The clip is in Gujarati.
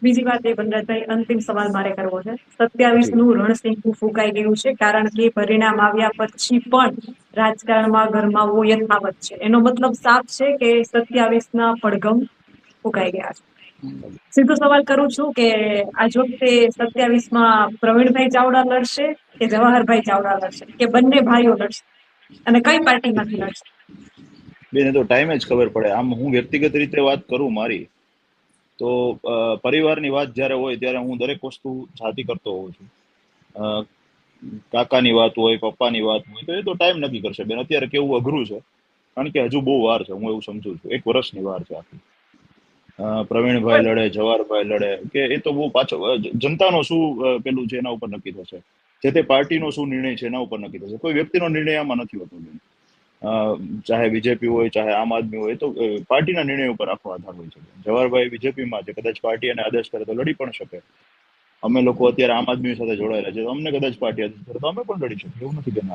બીજી વાત એ વનરાજભાઈ, અંતિમ સવાલ મારે કરવો છે. 27 જી નું રણસિંકું ફૂંકાઈ ગયું છે, કારણ કે પરિણામ આવ્યા પછી પણ રાજકારણમાં ગરમાવો યથાવત છે. એનો મતલબ સાફ છે કે 27 ના પડઘમ ફૂંકાઈ ગયા છે. સીધો સવાલ કરું છું કે આજ વખતે 27 માં પ્રવીણભાઈ ચાવડા લડશે કે જવાહરભાઈ ચાવડા લડશે, કે બંને ભાઈઓ લડશે, અને કઈ પાર્ટીમાંથી લડશે? બેન, તો ટાઈમે જ ખબર પડે. આમ હું વ્યક્તિગત રીતે વાત કરું મારી, તો પરિવારની વાત જ્યારે હોય ત્યારે હું દરેક વસ્તુ જાતિ કરતો હોઉં છું. કાકાની વાત હોય, પપ્પાની વાત હોય, તો એ તો ટાઈમ નક્કી કરશે બેન. અત્યારે કેવું અઘરું છે, કારણ કે હજુ બહુ વાર છે. હું એવું સમજુ છું, 1 વર્ષની વાર છે આખી. પ્રવીણભાઈ લડે, જવાહરભાઈ લડે, કે એ તો બહુ પાછો જનતાનો શું પેલું છે એના ઉપર નક્કી થશે. જે તે પાર્ટીનો શું નિર્ણય છે એના ઉપર નક્કી થશે. કોઈ વ્યક્તિનો નિર્ણય આમાં નથી હોતો બેન. ચાહે બીજેપી હોય, ચાહે આમ આદમી હોય, તો પાર્ટીના નિર્ણય ઉપર આખો આધાર હોય છે. જવાહરભાઈ બીજેપીમાં છે, કદાચ પાર્ટી એને આદેશ કરે તો લડી પણ શકે. અમે લોકો અત્યારે આમ આદમી સાથે જોડાયેલા છે, તો અમને કદાચ પાર્ટી આદેશ કરે તો અમે પણ લડી શકીએ. એવું નથી બેન.